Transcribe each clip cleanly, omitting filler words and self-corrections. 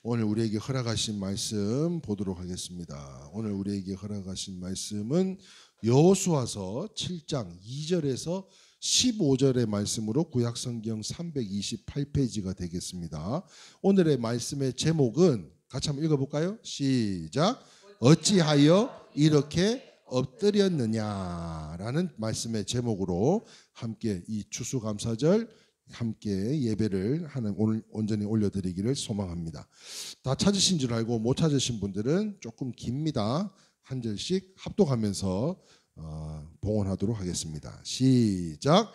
오늘 우리에게 허락하신 말씀 보도록 하겠습니다. 오늘 우리에게 허락하신 말씀은 여호수아서 7장 2절에서 15절의 말씀으로 구약성경 328페이지가 되겠습니다. 오늘의 말씀의 제목은 같이 한번 읽어볼까요? 시작. 어찌하여 이렇게 엎드렸느냐라는 말씀의 제목으로 함께 이 추수감사절 함께 예배를 하는 오늘 온전히 올려드리기를 소망합니다. 다 찾으신 줄 알고 못 찾으신 분들은 조금 깁니다. 한 절씩 합독하면서 봉헌하도록 하겠습니다. 시작.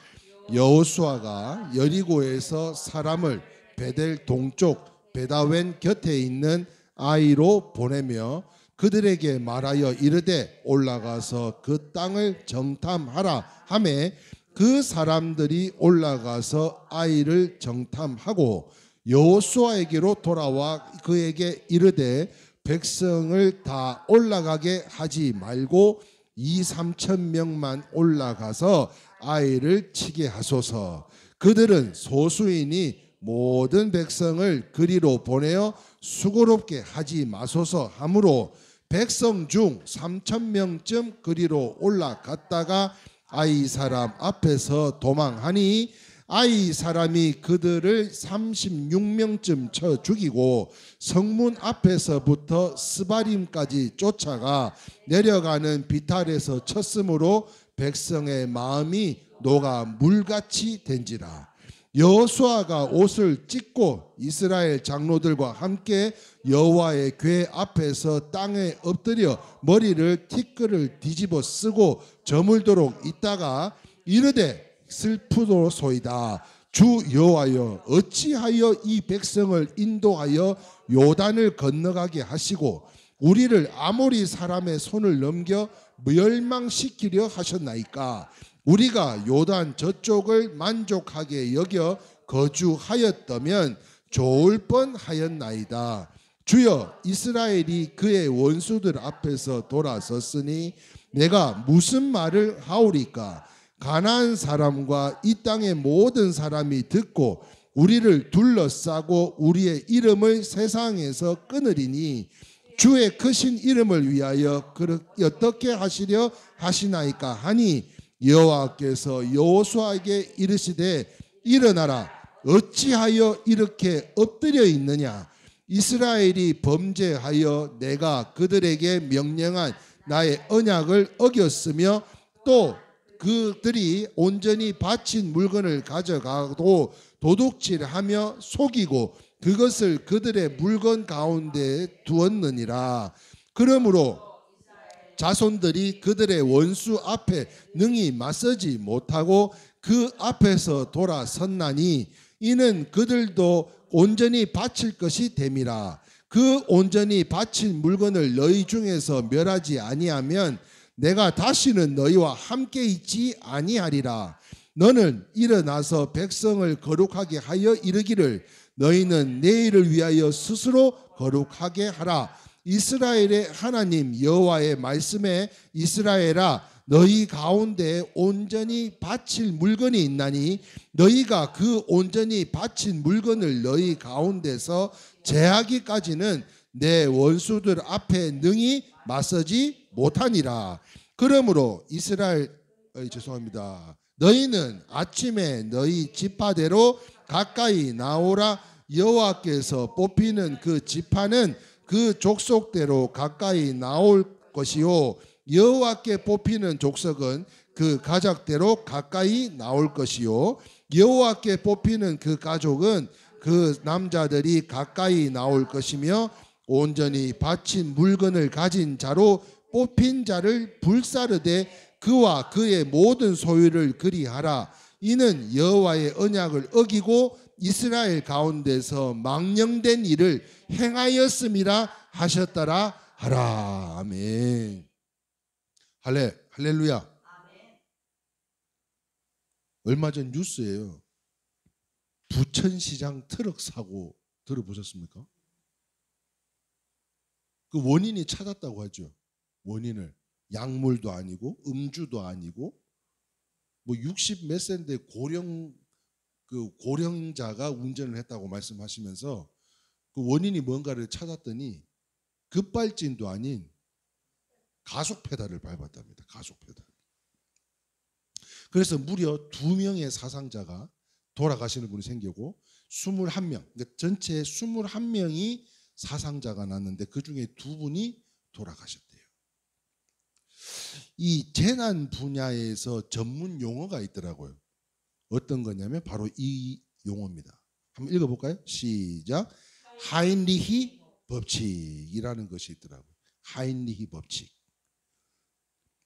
여호수아가 여리고에서 사람을 베델 동쪽 베다웬 곁에 있는 아이로 보내며 그들에게 말하여 이르되 올라가서 그 땅을 정탐하라 하매 그 사람들이 올라가서 아이를 정탐하고 여호수아에게로 돌아와 그에게 이르되 백성을 다 올라가게 하지 말고 2-3천 명만 올라가서 아이를 치게 하소서. 그들은 소수이니 모든 백성을 그리로 보내어 수고롭게 하지 마소서 하므로 백성 중 3천 명쯤 그리로 올라갔다가 아이 사람 앞에서 도망하니 아이 사람이 그들을 36명쯤 쳐 죽이고 성문 앞에서부터 스바림까지 쫓아가 내려가는 비탈에서 쳤으므로 백성의 마음이 녹아 물같이 된지라. 여호수아가 옷을 찢고 이스라엘 장로들과 함께 여호와의 궤 앞에서 땅에 엎드려 머리를 티끌을 뒤집어 쓰고 저물도록 있다가 이르되 슬프도소이다. 주 여호와여 어찌하여 이 백성을 인도하여 요단을 건너가게 하시고 우리를 아모리 사람의 손을 넘겨 멸망시키려 하셨나이까. 우리가 요단 저쪽을 만족하게 여겨 거주하였다면 좋을 뻔하였나이다. 주여 이스라엘이 그의 원수들 앞에서 돌아섰으니 내가 무슨 말을 하오리까. 가나안 사람과 이 땅의 모든 사람이 듣고 우리를 둘러싸고 우리의 이름을 세상에서 끊으리니 주의 크신 이름을 위하여 어떻게 하시려 하시나이까 하니 여호와께서 여호수아에게 이르시되 일어나라. 어찌하여 이렇게 엎드려 있느냐. 이스라엘이 범죄하여 내가 그들에게 명령한 나의 언약을 어겼으며 또 그들이 온전히 바친 물건을 가져가고 도둑질하며 속이고 그것을 그들의 물건 가운데 두었느니라. 그러므로 자손들이 그들의 원수 앞에 능히 맞서지 못하고 그 앞에서 돌아섰나니 이는 그들도 온전히 바칠 것이 됨이라. 그 온전히 바친 물건을 너희 중에서 멸하지 아니하면 내가 다시는 너희와 함께 있지 아니하리라. 너는 일어나서 백성을 거룩하게 하여 이르기를 너희는 내일을 위하여 스스로 거룩하게 하라. 이스라엘의 하나님 여호와의 말씀에 이스라엘아 너희 가운데 온전히 바칠 물건이 있나니 너희가 그 온전히 바친 물건을 너희 가운데서 제하기까지는 내 원수들 앞에 능히 맞서지 못하니라. 그러므로 너희는 아침에 너희 지파대로 가까이 나오라. 여호와께서 뽑히는 그 지파는 그 족속대로 가까이 나올 것이요 여호와께 뽑히는 족속은 그 가족대로 가까이 나올 것이요 여호와께 뽑히는 그 가족은 그 남자들이 가까이 나올 것이며 온전히 바친 물건을 가진 자로 뽑힌 자를 불사르되 그와 그의 모든 소유를 그리하라. 이는 여호와의 언약을 어기고 이스라엘 가운데서 망령된 일을 행하였음이라 하셨더라 하라. 아멘. 할렐루야. 얼마 전 뉴스예요. 부천시장 트럭 사고 들어보셨습니까? 그 원인이 찾았다고 하죠. 원인을 약물도 아니고 음주도 아니고 뭐 60 몇 세인데 고령자가 운전을 했다고 말씀하시면서 그 원인이 뭔가를 찾았더니 급발진도 아닌 가속 페달을 밟았답니다. 가속 페달. 그래서 무려 2명의 사상자가 돌아가시는 분이 생기고 21명, 그러니까 전체 21명이 사상자가 났는데 그중에 2분이 돌아가셨대요. 이 재난 분야에서 전문 용어가 있더라고요. 어떤 거냐면 바로 이 용어입니다. 한번 읽어볼까요? 시작. 하인리히 법칙이라는 것이 있더라고요. 하인리히 법칙.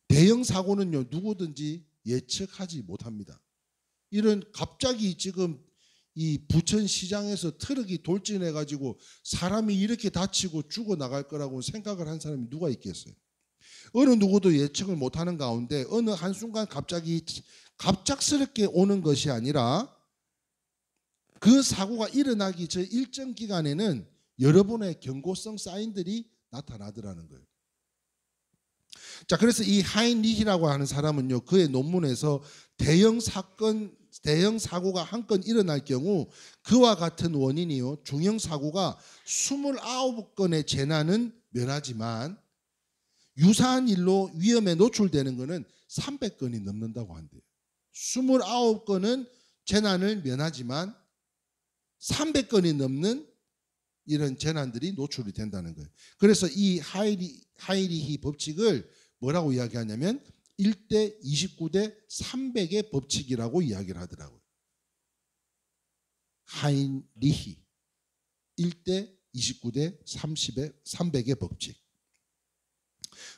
대형 사고는요, 누구든지 예측하지 못합니다. 이런 갑자기 지금 이 부천시장에서 트럭이 돌진해 가지고 사람이 이렇게 다치고 죽어 나갈 거라고 생각을 한 사람이 누가 있겠어요? 어느 누구도 예측을 못하는 가운데 어느 한순간 갑작스럽게 오는 것이 아니라 그 사고가 일어나기 전 일정 기간에는 여러 번의 경고성 사인들이 나타나더라는 거예요. 자, 그래서 이 하인리히라고 하는 사람은요, 그의 논문에서 대형 사고가 한 건 일어날 경우 그와 같은 원인이요, 중형 사고가 29건의 재난은 면하지만 유사한 일로 위험에 노출되는 것은 300건이 넘는다고 한대요. 29건은 재난을 면하지만 300건이 넘는 이런 재난들이 노출이 된다는 거예요. 그래서 이 하이리히 법칙을 뭐라고 이야기하냐면 1대 29대 300의 법칙이라고 이야기를 하더라고요. 하이리히 1대 29대 300의 법칙.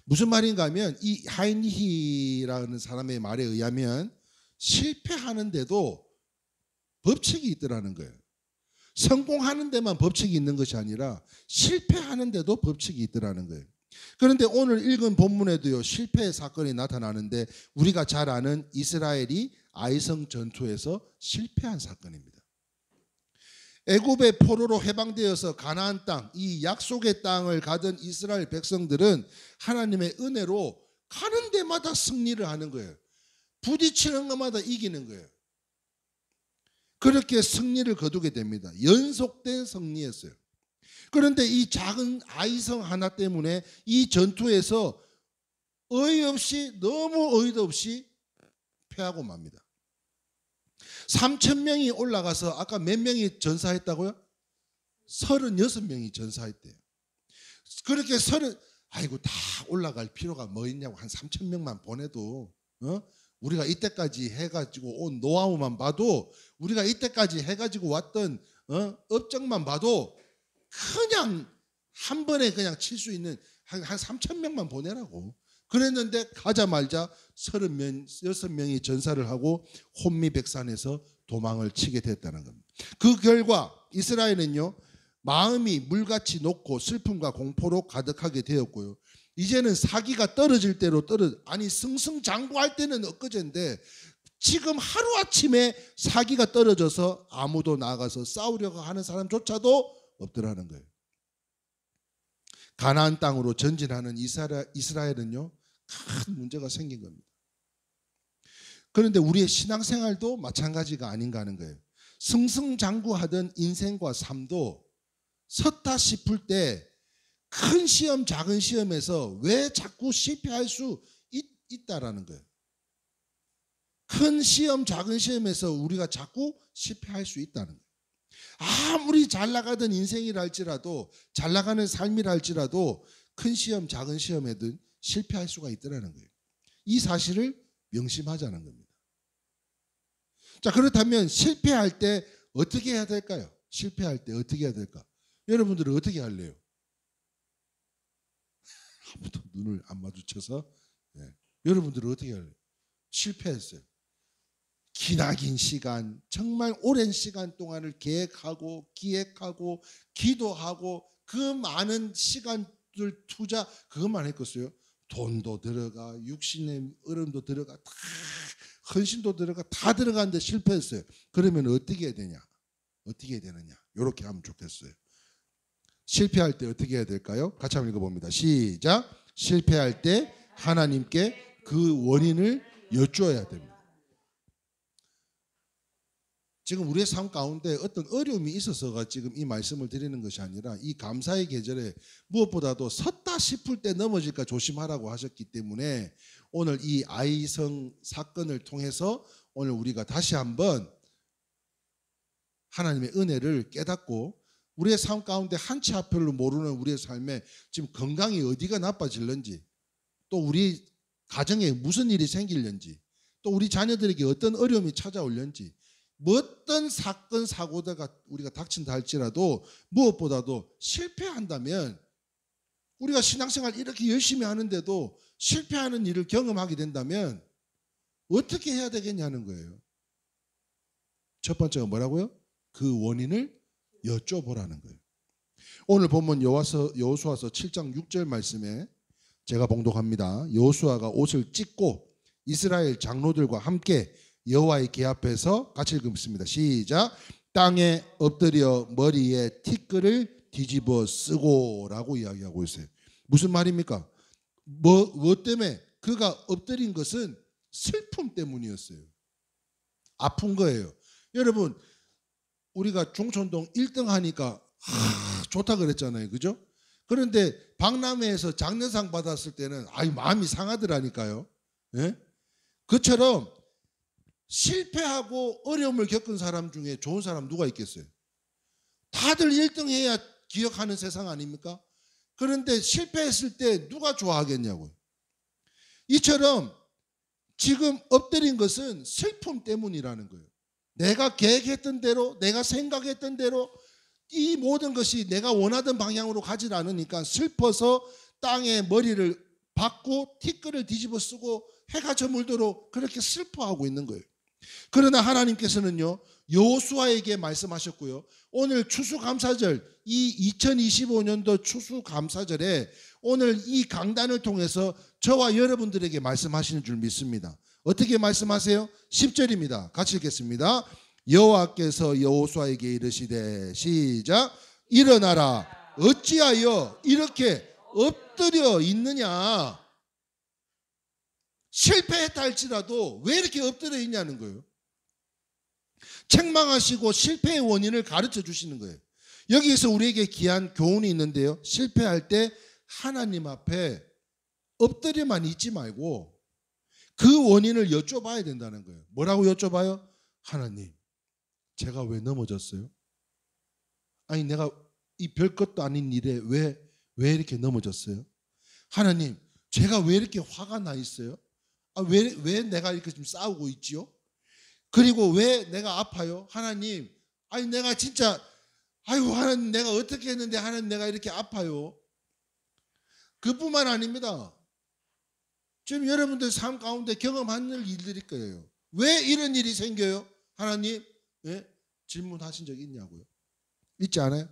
무슨 말인가 하면 이 하이리히라는 사람의 말에 의하면 실패하는데도 법칙이 있더라는 거예요. 성공하는 데만 법칙이 있는 것이 아니라 실패하는 데도 법칙이 있더라는 거예요. 그런데 오늘 읽은 본문에도요, 실패의 사건이 나타나는데 우리가 잘 아는 이스라엘이 아이성 전투에서 실패한 사건입니다. 애굽의 포로로 해방되어서 가나안 땅, 이 약속의 땅을 가던 이스라엘 백성들은 하나님의 은혜로 가는 데마다 승리를 하는 거예요. 부딪히는 것마다 이기는 거예요. 그렇게 승리를 거두게 됩니다. 연속된 승리였어요. 그런데 이 작은 아이성 하나 때문에 이 전투에서 너무 어이도 없이 패하고 맙니다. 3,000명이 올라가서 아까 몇 명이 전사했다고요? 36명이 전사했대요. 그렇게 아이고 다 올라갈 필요가 뭐 있냐고, 한 3,000명만 보내도 우리가 이때까지 해가지고 온 노하우만 봐도, 우리가 이때까지 해가지고 왔던 업적만 봐도 그냥 한 번에 그냥 칠 수 있는 한 3,000명만 보내라고 그랬는데, 가자마자 36명이 전사를 하고 혼미백산에서 도망을 치게 됐다는 겁니다. 그 결과 이스라엘은요, 마음이 물같이 녹고 슬픔과 공포로 가득하게 되었고요, 이제는 사기가 떨어질 대로 아니 승승장구할 때는 엊그제인데 지금 하루아침에 사기가 떨어져서 아무도 나가서 싸우려고 하는 사람조차도 없더라는 거예요. 가나안 땅으로 전진하는 이스라엘은요, 큰 문제가 생긴 겁니다. 그런데 우리의 신앙생활도 마찬가지가 아닌가 하는 거예요. 승승장구하던 인생과 삶도 섰다 싶을 때 큰 시험 작은 시험에서 왜 자꾸 실패할 수 있다라는 거예요. 큰 시험 작은 시험에서 우리가 자꾸 실패할 수 있다는 거예요. 아무리 잘 나가던 인생이라 할지라도, 잘 나가는 삶이라 할지라도 큰 시험 작은 시험에든 실패할 수가 있더라는 거예요. 이 사실을 명심하자는 겁니다. 자, 그렇다면 실패할 때 어떻게 해야 될까요? 실패할 때 어떻게 해야 될까? 여러분들은 어떻게 할래요? 아무도 눈을 안 마주쳐서 여러분들은 어떻게 할래요? 실패했어요. 기나긴 시간, 정말 오랜 시간 동안을 계획하고 기획하고 기도하고 그 많은 시간들 투자 그것만 했겠어요? 돈도 들어가, 육신의 어려움도 들어가, 다 헌신도 들어가, 다 들어가는데 실패했어요. 그러면 어떻게 해야 되냐? 어떻게 해야 되느냐? 이렇게 하면 좋겠어요. 실패할 때 어떻게 해야 될까요? 같이 한번 읽어봅니다. 시작. 실패할 때 하나님께 그 원인을 여쭈어야 됩니다. 지금 우리의 삶 가운데 어떤 어려움이 있어서가 지금 이 말씀을 드리는 것이 아니라 이 감사의 계절에 무엇보다도 섰다 싶을 때 넘어질까 조심하라고 하셨기 때문에 오늘 이 아이성 사건을 통해서 오늘 우리가 다시 한번 하나님의 은혜를 깨닫고 우리의 삶 가운데 한치 앞을 모르는 우리의 삶에 지금 건강이 어디가 나빠질는지, 또 우리 가정에 무슨 일이 생길는지, 또 우리 자녀들에게 어떤 어려움이 찾아올는지, 어떤 사건 사고가 우리가 닥친다 할지라도 무엇보다도 실패한다면, 우리가 신앙생활 이렇게 열심히 하는데도 실패하는 일을 경험하게 된다면 어떻게 해야 되겠냐는 거예요. 첫 번째가 뭐라고요? 그 원인을 여쭤보라는 거예요. 오늘 본문 여호수아서 7장 6절 말씀에 제가 봉독합니다. 여호수아가 옷을 찢고 이스라엘 장로들과 함께 여호와의 궤 앞에서 같이 읽습니다. 시작. 땅에 엎드려 머리에 티끌을 뒤집어 쓰고라고 이야기하고 있어요. 무슨 말입니까? 뭐 때문에? 그가 엎드린 것은 슬픔 때문이었어요. 아픈 거예요. 여러분, 우리가 중촌동 1등 하니까 좋다 그랬잖아요. 그죠? 그런데 박람회에서 장려상 받았을 때는 마음이 상하더라니까요. 예? 그처럼 실패하고 어려움을 겪은 사람 중에 좋은 사람 누가 있겠어요? 다들 1등 해야 기억하는 세상 아닙니까? 그런데 실패했을 때 누가 좋아하겠냐고요. 이처럼 지금 엎드린 것은 슬픔 때문이라는 거예요. 내가 계획했던 대로, 내가 생각했던 대로 이 모든 것이 내가 원하던 방향으로 가지 않으니까 슬퍼서 땅에 머리를 박고 티끌을 뒤집어 쓰고 해가 저물도록 그렇게 슬퍼하고 있는 거예요. 그러나 하나님께서는요, 여호수아에게 말씀하셨고요. 오늘 추수감사절, 이 2025년도 추수감사절에 오늘 이 강단을 통해서 저와 여러분들에게 말씀하시는 줄 믿습니다. 어떻게 말씀하세요? 10절입니다. 같이 읽겠습니다. 여호와께서 여호수아에게 이르시되 시작. 일어나라. 어찌하여 이렇게 엎드려 있느냐. 실패했다 할지라도 왜 이렇게 엎드려 있냐는 거예요. 책망하시고 실패의 원인을 가르쳐 주시는 거예요. 여기에서 우리에게 귀한 교훈이 있는데요. 실패할 때 하나님 앞에 엎드려만 있지 말고 그 원인을 여쭤봐야 된다는 거예요. 뭐라고 여쭤봐요? 하나님, 제가 왜 넘어졌어요? 아니 내가 이 별것도 아닌 일에 왜 이렇게 넘어졌어요? 하나님, 제가 왜 이렇게 화가 나 있어요? 왜 내가 이렇게 좀 싸우고 있지요? 그리고 왜 내가 아파요? 하나님, 아니 내가 진짜 하나님 내가 어떻게 했는데 하나님 내가 이렇게 아파요? 그뿐만 아닙니다. 지금 여러분들 삶 가운데 경험하는 일들일 거예요. 왜 이런 일이 생겨요? 하나님, 예? 질문하신 적 있냐고요? 있지 않아요?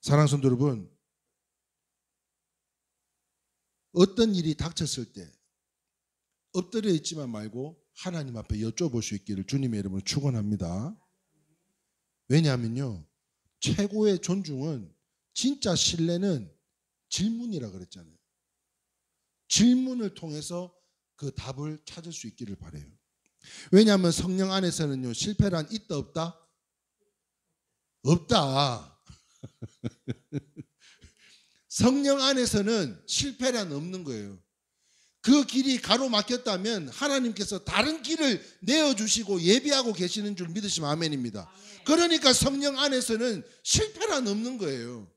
사랑하는 성도 여러분, 어떤 일이 닥쳤을 때 엎드려 있지만 말고 하나님 앞에 여쭤볼 수 있기를 주님의 이름으로 축원합니다. 왜냐하면요, 최고의 존중은, 진짜 신뢰는 질문이라 그랬잖아요. 질문을 통해서 그 답을 찾을 수 있기를 바라요. 왜냐하면 성령 안에서는요, 실패란 있다 없다? 없다. 성령 안에서는 실패란 없는 거예요. 그 길이 가로막혔다면 하나님께서 다른 길을 내어주시고 예비하고 계시는 줄 믿으시면 아멘입니다. 그러니까 성령 안에서는 실패란 없는 거예요.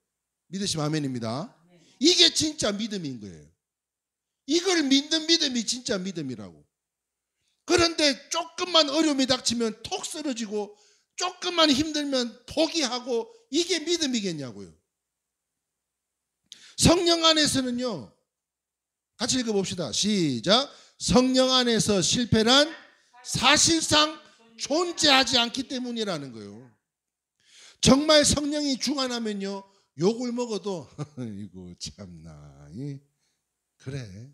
믿으시면 아멘입니다. 이게 진짜 믿음인 거예요. 이걸 믿는 믿음이 진짜 믿음이라고. 그런데 조금만 어려움이 닥치면 톡 쓰러지고 조금만 힘들면 포기하고, 이게 믿음이겠냐고요. 성령 안에서는요, 같이 읽어봅시다. 시작. 성령 안에서 실패란 사실상 존재하지 않기 때문이라는 거예요. 정말 성령이 충만하면요, 욕을 먹어도 이거 참나, 그래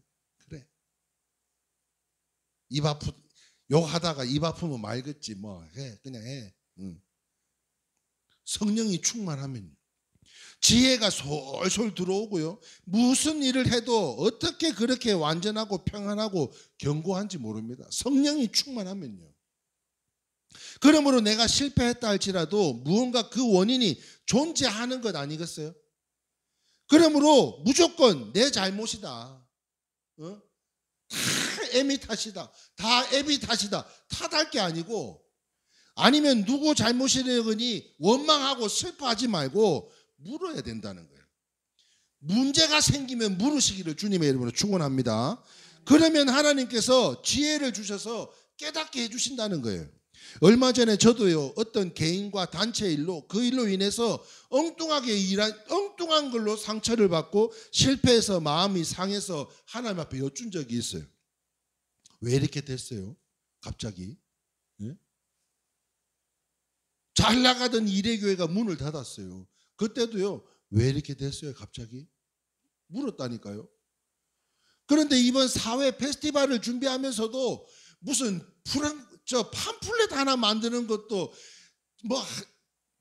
입 아프, 욕하다가 입 아프면 말겠지, 뭐 해, 그냥 해. 성령이 충만하면. 지혜가 솔솔 들어오고요. 무슨 일을 해도 어떻게 그렇게 완전하고 평안하고 견고한지 모릅니다. 성령이 충만하면요. 그러므로 내가 실패했다 할지라도 무언가 그 원인이 존재하는 것 아니겠어요? 그러므로 무조건 내 잘못이다. 다 애미 탓이다. 다 애비 탓이다. 탓할 게 아니고, 아니면 누구 잘못이려니 원망하고 슬퍼하지 말고 물어야 된다는 거예요. 문제가 생기면 물으시기를 주님의 이름으로 축원합니다. 그러면 하나님께서 지혜를 주셔서 깨닫게 해주신다는 거예요. 얼마 전에 저도요, 어떤 개인과 단체 일로, 그 일로 인해서 엉뚱한 걸로 상처를 받고 실패해서 마음이 상해서 하나님 앞에 여쭌 적이 있어요. 왜 이렇게 됐어요? 갑자기. 네? 잘 나가던 이래교회가 문을 닫았어요. 그때도요, 왜 이렇게 됐어요? 갑자기 물었다니까요. 그런데 이번 사회 페스티벌을 준비하면서도 무슨 팜플렛 하나 만드는 것도 뭐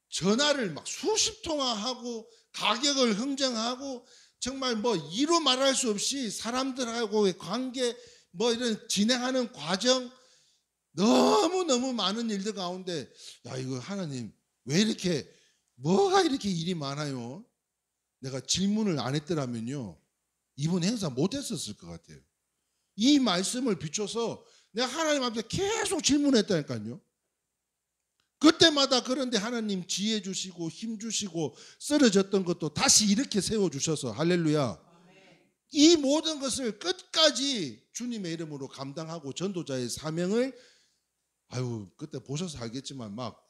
전화를 막 수십 통화하고 가격을 흥정하고 정말 뭐 이루 말할 수 없이 사람들하고의 관계 뭐 이런 진행하는 과정, 너무너무 많은 일들 가운데, 야, 이거 하나님 왜 이렇게 뭐가 이렇게 일이 많아요? 내가 질문을 안 했더라면요, 이번 행사 못 했었을 것 같아요. 이 말씀을 비춰서 내가 하나님 앞에 계속 질문했다니까요. 그때마다. 그런데 하나님 지혜 주시고 힘 주시고 쓰러졌던 것도 다시 이렇게 세워주셔서, 할렐루야, 이 모든 것을 끝까지 주님의 이름으로 감당하고 전도자의 사명을, 그때 보셔서 알겠지만 막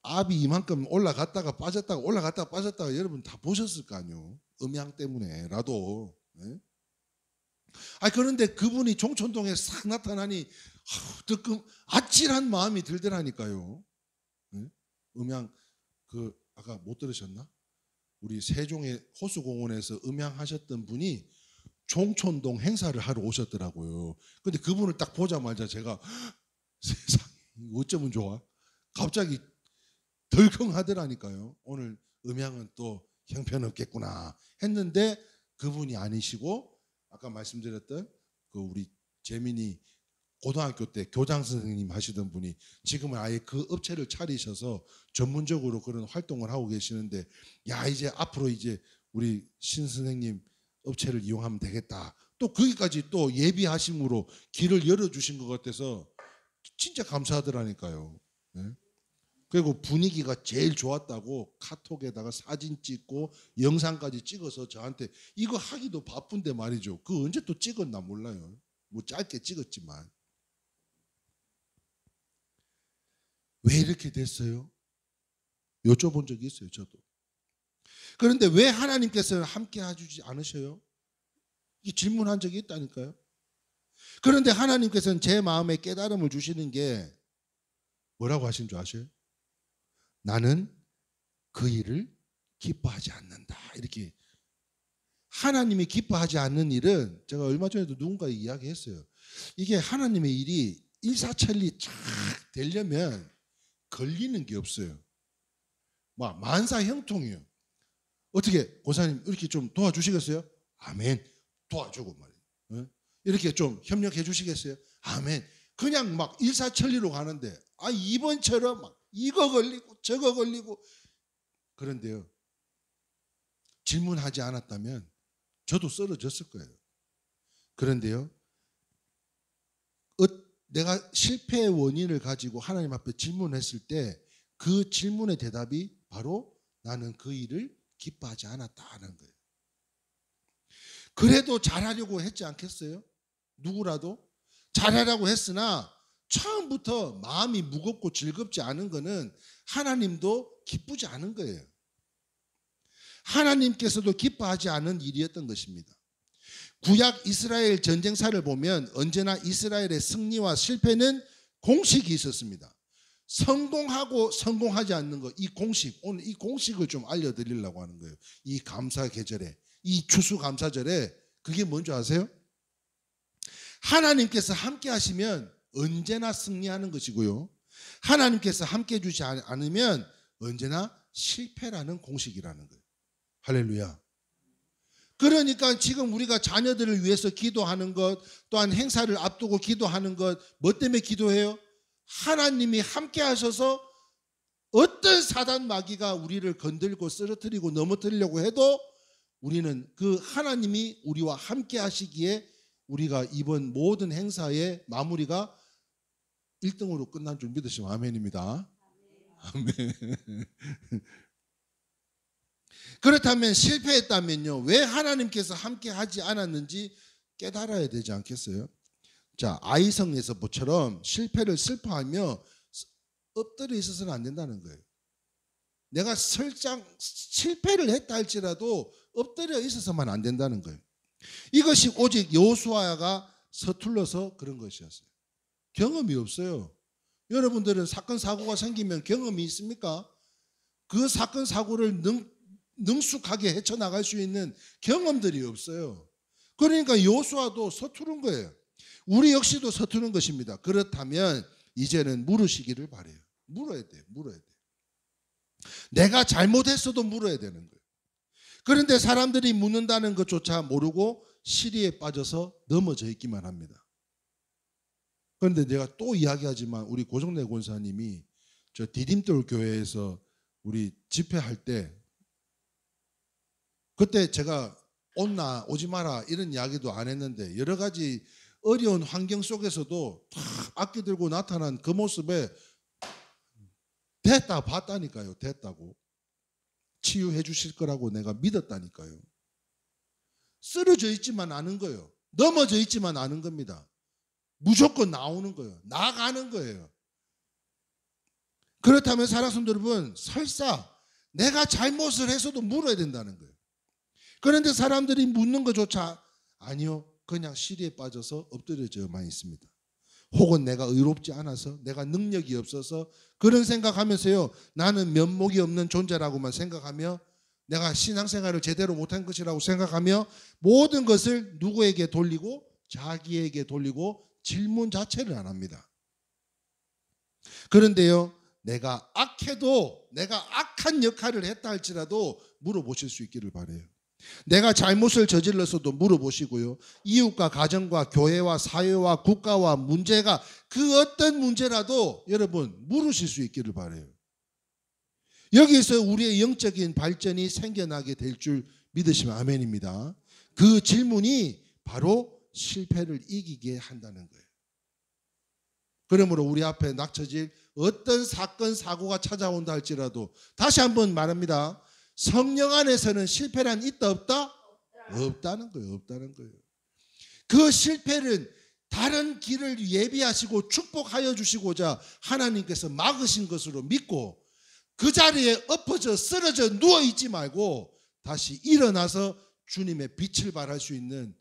압이 이만큼 올라갔다가 빠졌다가 올라갔다가 빠졌다가 여러분 다 보셨을 거 아니에요. 음향 때문에라도. 네? 그런데 그분이 종촌동에 싹 나타나니 뜨끔 아찔한 마음이 들더라니까요. 네? 음향 아까 못 들으셨나? 우리 세종의 호수공원에서 음향하셨던 분이 종촌동 행사를 하러 오셨더라고요. 근데 그분을 딱 보자마자 제가 세상에 어쩌면 좋아? 갑자기 덜컹하더라니까요. 오늘 음향은 또 형편없겠구나 했는데 그분이 아니시고, 아까 말씀드렸던 그 우리 재민이 고등학교 때 교장 선생님 하시던 분이 지금은 아예 그 업체를 차리셔서 전문적으로 그런 활동을 하고 계시는데, 야, 이제 앞으로 이제 우리 신 선생님 업체를 이용하면 되겠다. 또 거기까지 또 예비하심으로 길을 열어주신 것 같아서 진짜 감사하더라니까요. 네? 그리고 분위기가 제일 좋았다고 카톡에다가 사진 찍고 영상까지 찍어서 저한테, 이거 하기도 바쁜데 말이죠. 그거 언제 또 찍었나 몰라요. 뭐 짧게 찍었지만. 왜 이렇게 됐어요? 여쭤본 적이 있어요, 저도. 그런데 왜 하나님께서는 함께 해주지 않으셔요? 이 질문한 적이 있다니까요. 그런데 하나님께서는 제 마음에 깨달음을 주시는 게 뭐라고 하신 줄 아세요? 나는 그 일을 기뻐하지 않는다. 이렇게. 하나님이 기뻐하지 않는 일은, 제가 얼마 전에도 누군가 이야기했어요. 이게 하나님의 일이 일사천리 쫙 되려면 걸리는 게 없어요. 막 만사형통이에요. 어떻게 고사님 이렇게 좀 도와주시겠어요? 아멘. 도와주고 말이에요. 이렇게 좀 협력해 주시겠어요? 아멘. 그냥 막 일사천리로 가는데, 이번처럼 막 이거 걸리고 저거 걸리고. 그런데요, 질문하지 않았다면 저도 쓰러졌을 거예요. 그런데요, 내가 실패의 원인을 가지고 하나님 앞에 질문했을 때 그 질문의 대답이 바로 나는 그 일을 기뻐하지 않았다 하는 거예요. 그래도 잘하려고 했지 않겠어요? 누구라도 잘하려고 했으나 처음부터 마음이 무겁고 즐겁지 않은 거는 하나님도 기쁘지 않은 거예요. 하나님께서도 기뻐하지 않은 일이었던 것입니다. 구약 이스라엘 전쟁사를 보면 언제나 이스라엘의 승리와 실패는 공식이 있었습니다. 성공하고 성공하지 않는 것, 이 공식, 오늘 이 공식을 좀 알려드리려고 하는 거예요. 이 감사 계절에, 이 추수감사절에. 그게 뭔지 아세요? 하나님께서 함께 하시면 언제나 승리하는 것이고요, 하나님께서 함께 해주지 않으면 언제나 실패라는 공식이라는 거예요. 할렐루야. 그러니까 지금 우리가 자녀들을 위해서 기도하는 것, 또한 행사를 앞두고 기도하는 것, 뭐 때문에 기도해요? 하나님이 함께 하셔서 어떤 사단 마귀가 우리를 건들고 쓰러뜨리고 넘어뜨리려고 해도 우리는 그 하나님이 우리와 함께 하시기에 우리가 이번 모든 행사의 마무리가 1등으로 끝난 줄 믿으시면 아멘입니다. 아멘. 그렇다면 실패했다면요, 왜 하나님께서 함께 하지 않았는지 깨달아야 되지 않겠어요? 자, 아이성에서 모처럼 실패를 슬퍼하며 엎드려 있어서는 안 된다는 거예요. 내가 설령 실패를 했다 할지라도 엎드려 있어서만 안 된다는 거예요. 이것이 오직 여호수아가 서툴러서 그런 것이었어요. 경험이 없어요. 여러분들은 사건 사고가 생기면 경험이 있습니까? 그 사건 사고를 능숙하게 헤쳐나갈 수 있는 경험들이 없어요. 그러니까 여호수아도 서투른 거예요. 우리 역시도 서투른 것입니다. 그렇다면 이제는 물으시기를 바라요. 물어야 돼요. 물어야 돼요. 내가 잘못했어도 물어야 되는 거예요. 그런데 사람들이 묻는다는 것조차 모르고 시리에 빠져서 넘어져 있기만 합니다. 그런데 내가 또 이야기하지만 우리 고정래 권사님이 저 디딤돌 교회에서 우리 집회할 때 그때 제가 온나 오지 마라 이런 이야기도 안 했는데 여러 가지 어려운 환경 속에서도 탁 악기 들고 나타난 그 모습에 됐다 봤다니까요. 됐다고. 치유해 주실 거라고 내가 믿었다니까요. 쓰러져 있지만 않은 거예요. 넘어져 있지만 않은 겁니다. 무조건 나오는 거예요. 나가는 거예요. 그렇다면 사랑하는 성도 여러분, 설사 내가 잘못을 해서도 물어야 된다는 거예요. 그런데 사람들이 묻는 것조차 아니요. 그냥 시리에 빠져서 엎드려져만 있습니다. 혹은 내가 의롭지 않아서 내가 능력이 없어서 그런 생각하면서요. 나는 면목이 없는 존재라고만 생각하며 내가 신앙생활을 제대로 못한 것이라고 생각하며 모든 것을 누구에게 돌리고 자기에게 돌리고 질문 자체를 안 합니다. 그런데요. 내가 악해도 내가 악한 역할을 했다 할지라도 물어보실 수 있기를 바라요. 내가 잘못을 저질렀어도 물어보시고요. 이웃과 가정과 교회와 사회와 국가와 문제가 그 어떤 문제라도 여러분 물으실 수 있기를 바라요. 여기서 우리의 영적인 발전이 생겨나게 될 줄 믿으시면 아멘입니다. 그 질문이 바로 실패를 이기게 한다는 거예요. 그러므로 우리 앞에 닥쳐질 어떤 사건 사고가 찾아온다 할지라도 다시 한번 말합니다. 성령 안에서는 실패란 있다 없다? 없다는 거예요. 없다는 거예요. 그 실패는 다른 길을 예비하시고 축복하여 주시고자 하나님께서 막으신 것으로 믿고 그 자리에 엎어져 쓰러져 누워있지 말고 다시 일어나서 주님의 빛을 발할 수 있는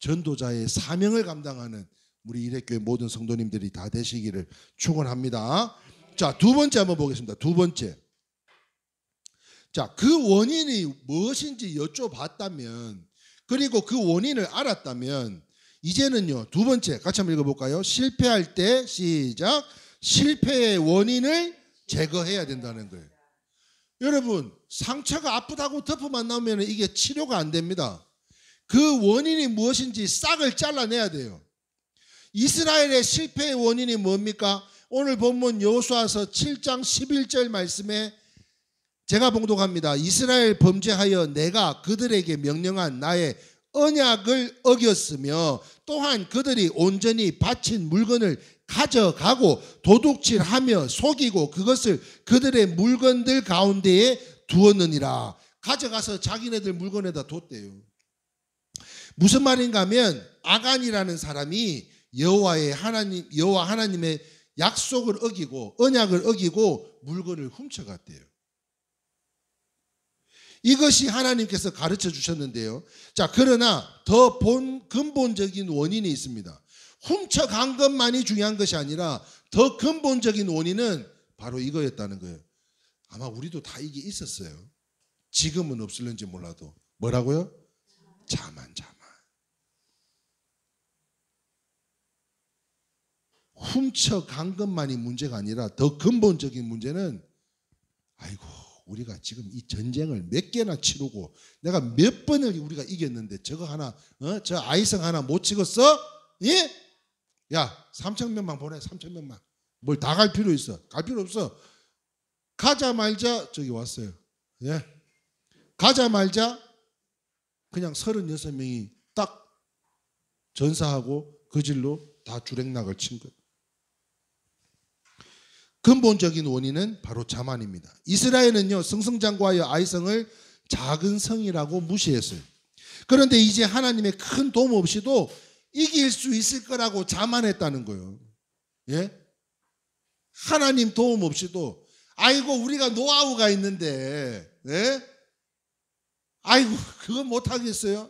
전도자의 사명을 감당하는 우리 이레교회 모든 성도님들이 다 되시기를 축원합니다. 자, 두 번째 한번 보겠습니다. 두 번째. 자, 그 원인이 무엇인지 여쭤봤다면 그리고 그 원인을 알았다면 이제는요. 두 번째 같이 한번 읽어볼까요? 실패할 때 시작. 실패의 원인을 제거해야 된다는 거예요. 여러분 상처가 아프다고 덮어만 나오면 이게 치료가 안 됩니다. 그 원인이 무엇인지 싹을 잘라내야 돼요. 이스라엘의 실패의 원인이 뭡니까? 오늘 본문 여호수아서 7장 11절 말씀에 제가 봉독합니다. 이스라엘 범죄하여 내가 그들에게 명령한 나의 언약을 어겼으며 또한 그들이 온전히 바친 물건을 가져가고 도둑질하며 속이고 그것을 그들의 물건들 가운데에 두었느니라. 가져가서 자기네들 물건에다 뒀대요. 무슨 말인가 하면 아간이라는 사람이 여호와 하나님의 약속을 어기고 언약을 어기고 물건을 훔쳐갔대요. 이것이 하나님께서 가르쳐 주셨는데요. 자, 그러나 더 근본적인 원인이 있습니다. 훔쳐간 것만이 중요한 것이 아니라 더 근본적인 원인은 바로 이거였다는 거예요. 아마 우리도 다 이게 있었어요. 지금은 없을는지 몰라도. 뭐라고요? 자만. 훔쳐간 것만이 문제가 아니라 더 근본적인 문제는 아이고 우리가 지금 이 전쟁을 몇 개나 치르고 내가 몇 번을 우리가 이겼는데 저거 하나 저 아이성 하나 못 찍었어? 예? 야 3,000명만 보내 3,000명만 뭘 다 갈 필요 있어? 갈 필요 없어. 가자말자 저기 왔어요. 예? 가자말자 그냥 36명이 딱 전사하고 그 질로 다 주랭락을 친 거예요. 근본적인 원인은 바로 자만입니다. 이스라엘은요 승승장구하여 아이성을 작은 성이라고 무시했어요. 그런데 이제 하나님의 큰 도움 없이도 이길 수 있을 거라고 자만했다는 거예요. 예? 하나님 도움 없이도 아이고 우리가 노하우가 있는데 예? 아이고 그거 못하겠어요?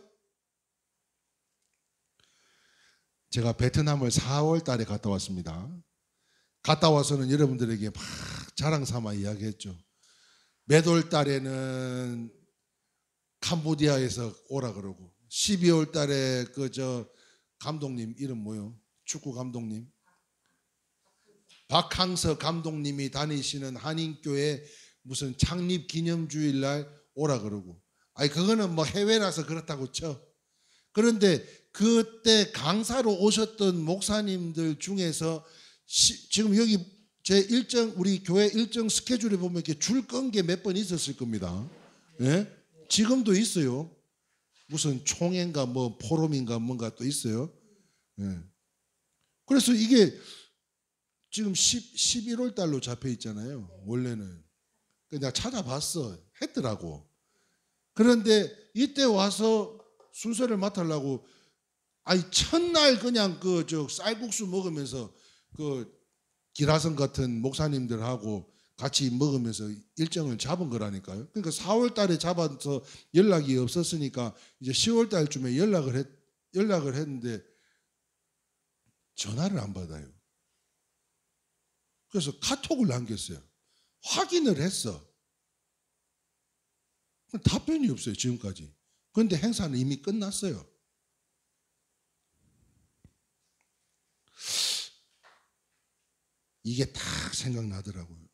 제가 베트남을 4월 달에 갔다 왔습니다. 갔다 와서는 여러분들에게 막 자랑 삼아 이야기했죠. 몇 월 달에는 캄보디아에서 오라 그러고 12월 달에 그 저 감독님 이름 뭐요? 축구 감독님 박항서 감독님이 다니시는 한인교회 무슨 창립 기념주일 날 오라 그러고 아니 그거는 뭐 해외라서 그렇다고 쳐. 그런데 그때 강사로 오셨던 목사님들 중에서 지금 여기 제 일정 우리 교회 일정 스케줄에 보면 이렇게 줄 건 게 몇 번 있었을 겁니다. 예? 지금도 있어요. 무슨 총회인가 뭐 포럼인가 뭔가 또 있어요. 예. 그래서 이게 지금 11월 달로 잡혀 있잖아요. 원래는. 내가 찾아봤어. 했더라고. 그런데 이때 와서 순서를 맡으려고 아니 첫날 그냥 그 저 쌀국수 먹으면서 그 기라성 같은 목사님들하고 같이 먹으면서 일정을 잡은 거라니까요. 그러니까 4월 달에 잡아서 연락이 없었으니까 이제 10월 달쯤에 연락을 했는데 전화를 안 받아요. 그래서 카톡을 남겼어요. 확인을 했어. 답변이 없어요 지금까지. 그런데 행사는 이미 끝났어요. 이게 딱 생각나더라고요.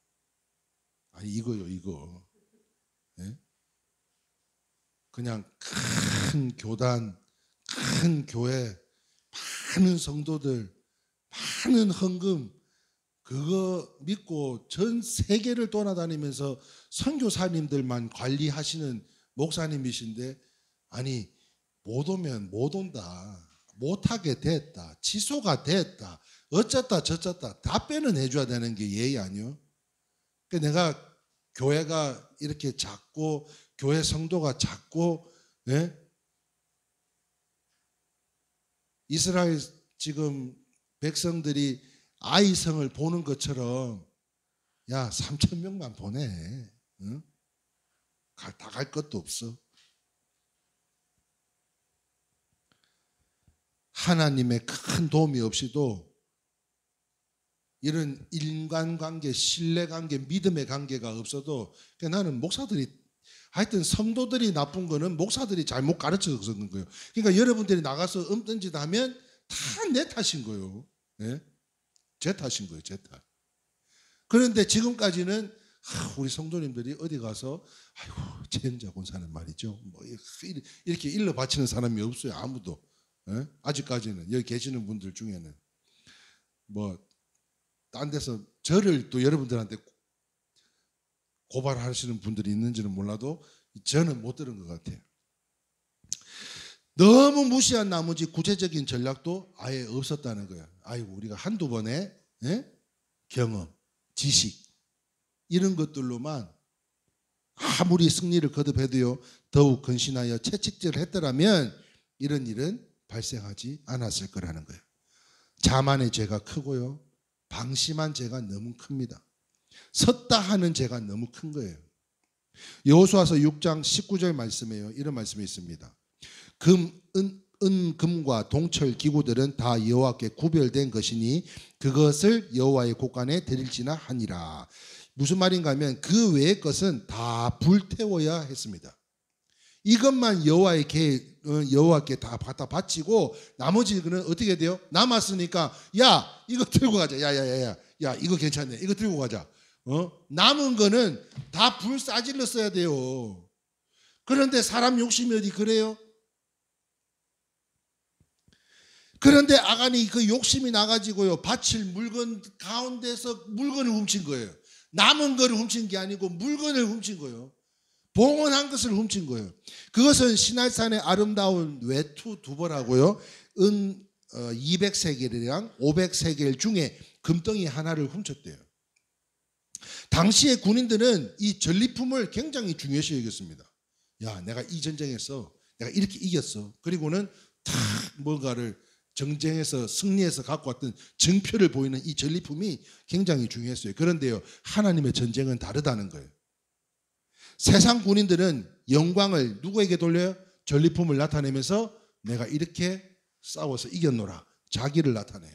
아니 이거요 이거. 예? 그냥 큰 교단, 큰 교회, 많은 성도들, 많은 헌금 그거 믿고 전 세계를 돌아다니면서 선교사님들만 관리하시는 목사님이신데 아니 못 오면 못 온다. 못하게 됐다. 취소가 됐다. 어쩌다 저쩌다 답변은 해줘야 되는 게 예의 아니요? 그러니까 내가 교회가 이렇게 작고 교회 성도가 작고 예? 이스라엘 지금 백성들이 아이성을 보는 것처럼 야 3,000명만 보내. 응? 다 갈 것도 없어. 하나님의 큰 도움이 없이도 이런 인간관계, 신뢰관계, 믿음의 관계가 없어도 나는 목사들이 하여튼 성도들이 나쁜 거는 목사들이 잘못 가르쳐서 그런 거예요. 그러니까 여러분들이 나가서 ըմ뜬짓 하면 다 내 탓인 거예요. 네? 제 탓인 거예요. 제 탓. 그런데 지금까지는 우리 성도님들이 어디 가서 아이고 재영자 권사는 말이죠. 뭐 이렇게 일러 바치는 사람이 없어요. 아무도. 네? 아직까지는 여기 계시는 분들 중에는 뭐 딴 데서 저를 또 여러분들한테 고발하시는 분들이 있는지는 몰라도 저는 못 들은 것 같아요. 너무 무시한 나머지 구체적인 전략도 아예 없었다는 거예요. 아이고 우리가 한두 번의 경험, 지식 이런 것들로만 아무리 승리를 거듭해도요 더욱 근신하여 채찍질을 했더라면 이런 일은 발생하지 않았을 거라는 거예요. 자만의 죄가 크고요. 방심한 죄가 너무 큽니다. 섰다 하는 죄가 너무 큰 거예요. 여호수아서 6장 19절 말씀에요. 이런 말씀이 있습니다. 금과 동철 기구들은 다 여호와께 구별된 것이니 그것을 여호와의 곳간에 드릴지나 하니라. 무슨 말인가 하면 그 외의 것은 다 불태워야 했습니다. 이것만 여호와께 다 갖다 바치고 나머지는 어떻게 돼요? 남았으니까 야 이거 들고 가자. 야 이거 괜찮네. 이거 들고 가자. 남은 거는 다 불 싸질러 써야 돼요. 그런데 사람 욕심이 어디 그래요? 그런데 아간이 그 욕심이 나가지고요, 바칠 물건 가운데서 물건을 훔친 거예요. 남은 거를 훔친 게 아니고 물건을 훔친 거예요. 봉헌한 것을 훔친 거예요. 그것은 시날산의 아름다운 외투 두 벌하고요, 은 200세겔이랑 500세겔 중에 금덩이 하나를 훔쳤대요. 당시의 군인들은 이 전리품을 굉장히 중요시 여겼습니다. 야, 내가 이 전쟁에서 내가 이렇게 이겼어. 그리고는 탁 뭔가를 정쟁에서 승리해서 갖고 왔던 증표를 보이는 이 전리품이 굉장히 중요했어요. 그런데요, 하나님의 전쟁은 다르다는 거예요. 세상 군인들은 영광을 누구에게 돌려요? 전리품을 나타내면서 내가 이렇게 싸워서 이겼노라, 자기를 나타내요.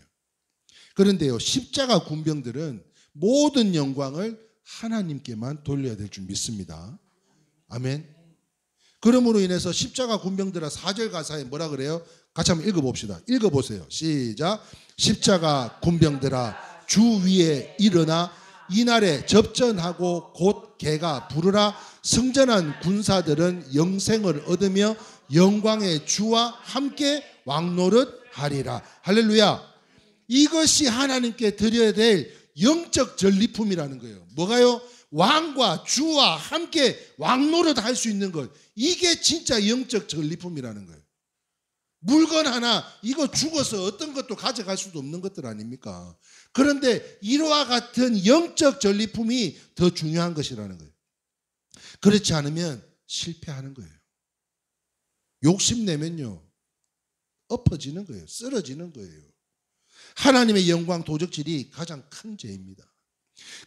그런데요, 십자가 군병들은 모든 영광을 하나님께만 돌려야 될 줄 믿습니다. 아멘. 그러므로 인해서 십자가 군병들아 4절 가사에 뭐라 그래요? 같이 한번 읽어봅시다. 읽어보세요. 시작. 십자가 군병들아 주 위에 일어나 이날에 접전하고 곧 개가 부르라. 승전한 군사들은 영생을 얻으며 영광의 주와 함께 왕노릇하리라. 할렐루야. 이것이 하나님께 드려야 될 영적 전리품이라는 거예요. 뭐가요? 왕과 주와 함께 왕노릇 할 수 있는 것. 이게 진짜 영적 전리품이라는 거예요. 물건 하나 이거 죽어서 어떤 것도 가져갈 수도 없는 것들 아닙니까? 그런데 이와 같은 영적 전리품이 더 중요한 것이라는 거예요. 그렇지 않으면 실패하는 거예요. 욕심내면요, 엎어지는 거예요. 쓰러지는 거예요. 하나님의 영광 도적질이 가장 큰 죄입니다.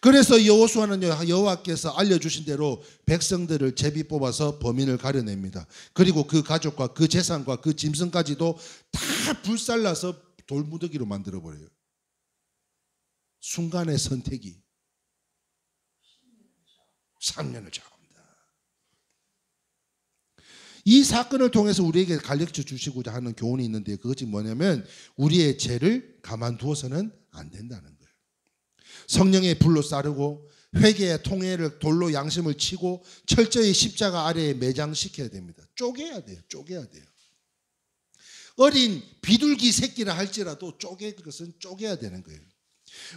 그래서 여호수아는 여호와께서 알려주신 대로 백성들을 제비 뽑아서 범인을 가려냅니다. 그리고 그 가족과 그 재산과 그 짐승까지도 다 불살라서 돌무더기로 만들어버려요. 순간의 선택이 상년을 좌우합니다. 이 사건을 통해서 우리에게 가르쳐 주시고자 하는 교훈이 있는데, 그것이 뭐냐면 우리의 죄를 가만두어서는 안 된다는 거예요. 성령의 불로 싸르고 회개의 통해를 돌로 양심을 치고 철저히 십자가 아래에 매장시켜야 됩니다. 쪼개야 돼요. 쪼개야 돼요. 어린 비둘기 새끼라 할지라도 쪼갤 것은 쪼개야 되는 거예요.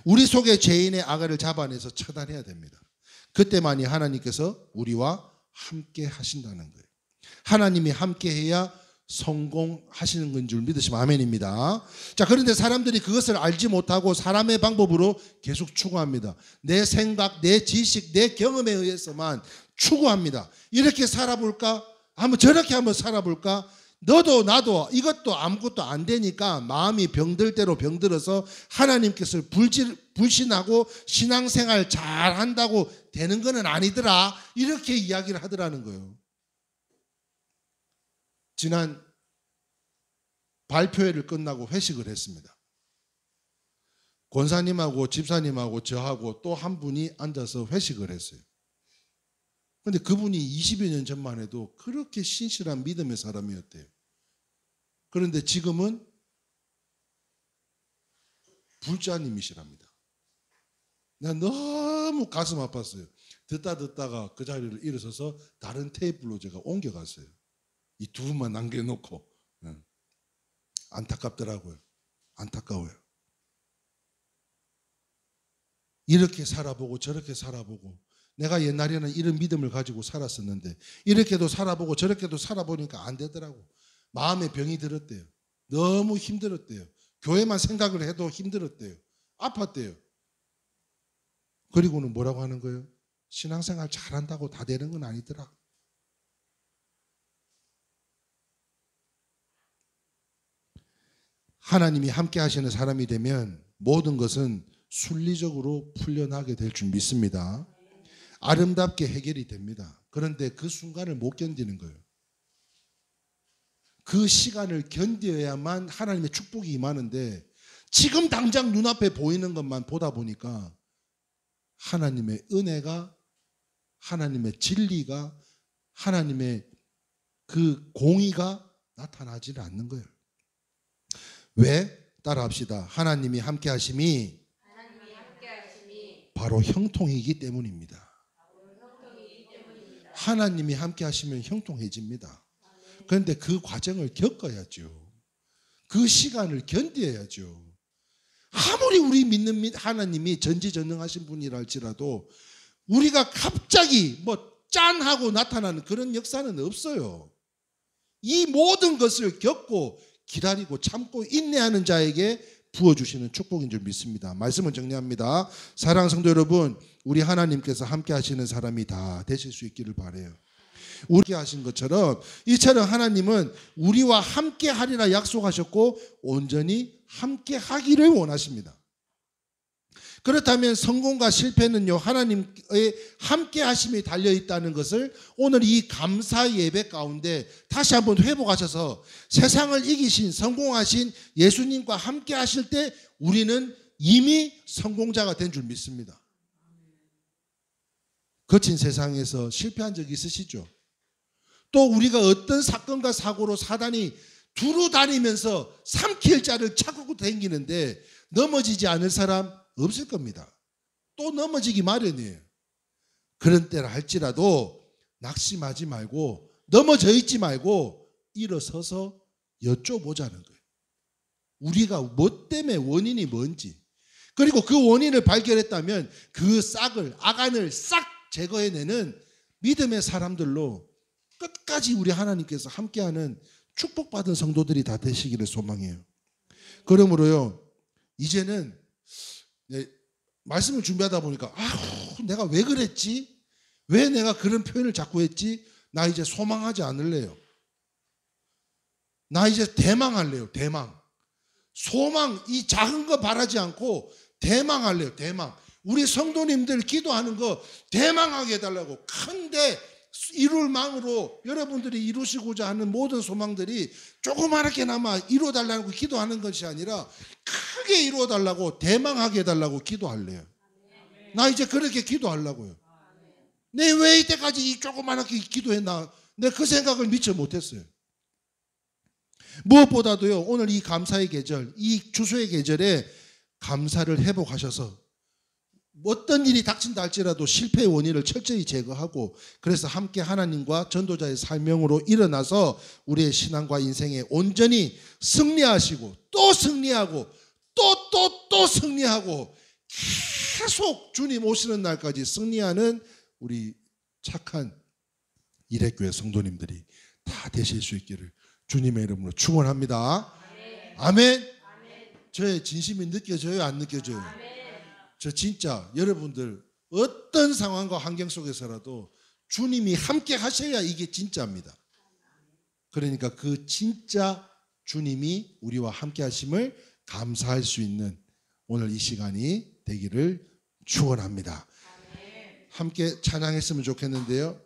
우리 속에 죄인의 악을 잡아내서 처단해야 됩니다. 그때만이 하나님께서 우리와 함께 하신다는 거예요. 하나님이 함께 해야 성공하시는 건 줄 믿으시면 아멘입니다. 자, 그런데 사람들이 그것을 알지 못하고 사람의 방법으로 계속 추구합니다. 내 생각, 내 지식, 내 경험에 의해서만 추구합니다. 이렇게 살아볼까? 한번 저렇게 한번 살아볼까? 너도 나도 이것도 아무것도 안 되니까 마음이 병들 대로 병들어서 하나님께서 불신하고 신앙생활 잘한다고 되는 건 아니더라, 이렇게 이야기를 하더라는 거예요. 지난 발표회를 끝나고 회식을 했습니다. 권사님하고 집사님하고 저하고 또 한 분이 앉아서 회식을 했어요. 그런데 그분이 20여 년 전만 해도 그렇게 신실한 믿음의 사람이었대요. 그런데 지금은 불자님이시랍니다. 난 너무 가슴 아팠어요. 듣다가 그 자리를 일어서서 다른 테이블로 제가 옮겨갔어요. 이 두 분만 남겨놓고. 안타깝더라고요. 안타까워요. 이렇게 살아보고 저렇게 살아보고, 내가 옛날에는 이런 믿음을 가지고 살았었는데 이렇게도 살아보고 저렇게도 살아보니까 안 되더라고. 마음에 병이 들었대요. 너무 힘들었대요. 교회만 생각을 해도 힘들었대요. 아팠대요. 그리고는 뭐라고 하는 거예요? 신앙생활 잘한다고 다 되는 건 아니더라. 하나님이 함께 하시는 사람이 되면 모든 것은 순리적으로 풀려나게 될 줄 믿습니다. 아름답게 해결이 됩니다. 그런데 그 순간을 못 견디는 거예요. 그 시간을 견뎌야만 하나님의 축복이 임하는데 지금 당장 눈앞에 보이는 것만 보다 보니까 하나님의 은혜가, 하나님의 진리가, 하나님의 그 공의가 나타나지 않는 거예요. 왜? 따라합시다. 하나님이 함께 하심이 바로 형통이기 때문입니다. 하나님이 함께 하시면 형통해집니다. 그런데 그 과정을 겪어야죠. 그 시간을 견뎌야죠. 아무리 우리 믿는 하나님이 전지전능하신 분이라 할지라도 우리가 갑자기 뭐 짠하고 나타나는 그런 역사는 없어요. 이 모든 것을 겪고 기다리고 참고 인내하는 자에게 부어주시는 축복인 줄 믿습니다. 말씀을 정리합니다. 사랑하는 성도 여러분, 우리 하나님께서 함께 하시는 사람이 다 되실 수 있기를 바라요. 우리 하신 것처럼 이처럼 하나님은 우리와 함께 하리라 약속하셨고 온전히 함께 하기를 원하십니다. 그렇다면 성공과 실패는요, 하나님의 함께 하심이 달려있다는 것을 오늘 이 감사 예배 가운데 다시 한번 회복하셔서 세상을 이기신 성공하신 예수님과 함께 하실 때 우리는 이미 성공자가 된 줄 믿습니다. 거친 세상에서 실패한 적 있으시죠? 또 우리가 어떤 사건과 사고로 사단이 두루 다니면서 삼킬 자를 찾고 다니는데 넘어지지 않을 사람 없을 겁니다. 또 넘어지기 마련이에요. 그런 때라 할지라도 낙심하지 말고 넘어져 있지 말고 일어서서 여쭤보자는 거예요. 우리가 뭐 때문에 원인이 뭔지, 그리고 그 원인을 발견했다면 그 싹을, 아간을 싹 제거해내는 믿음의 사람들로 끝까지 우리 하나님께서 함께하는 축복받은 성도들이 다 되시기를 소망해요. 그러므로요, 이제는 말씀을 준비하다 보니까 내가 왜 그랬지? 왜 내가 그런 표현을 자꾸 했지? 나 이제 소망하지 않을래요. 나 이제 대망할래요. 대망. 소망, 이 작은 거 바라지 않고 대망할래요. 대망. 우리 성도님들 기도하는 거 대망하게 해달라고. 큰데 이룰 망으로 여러분들이 이루시고자 하는 모든 소망들이 조그맣게나마 이루어달라고 기도하는 것이 아니라 크게 이루어달라고, 대망하게 해달라고 기도할래요. 나 이제 그렇게 기도하려고요. 내 왜 이때까지 이 조그맣게 기도했나? 내가 그 생각을 미처 못했어요. 무엇보다도요, 오늘 이 감사의 계절, 이 추수의 계절에 감사를 회복하셔서 어떤 일이 닥친다 할지라도 실패의 원인을 철저히 제거하고, 그래서 함께 하나님과 전도자의 사명으로 일어나서 우리의 신앙과 인생에 온전히 승리하시고 또 승리하고 또 승리하고 계속 주님 오시는 날까지 승리하는 우리 착한 일회교회 성도님들이 다 되실 수 있기를 주님의 이름으로 축원합니다. 아멘. 저의 진심이 느껴져요? 안 느껴져요? 저 진짜 여러분들 어떤 상황과 환경 속에서라도 주님이 함께 하셔야 이게 진짜입니다. 그러니까 그 진짜 주님이 우리와 함께 하심을 감사할 수 있는 오늘 이 시간이 되기를 축원합니다. 함께 찬양했으면 좋겠는데요.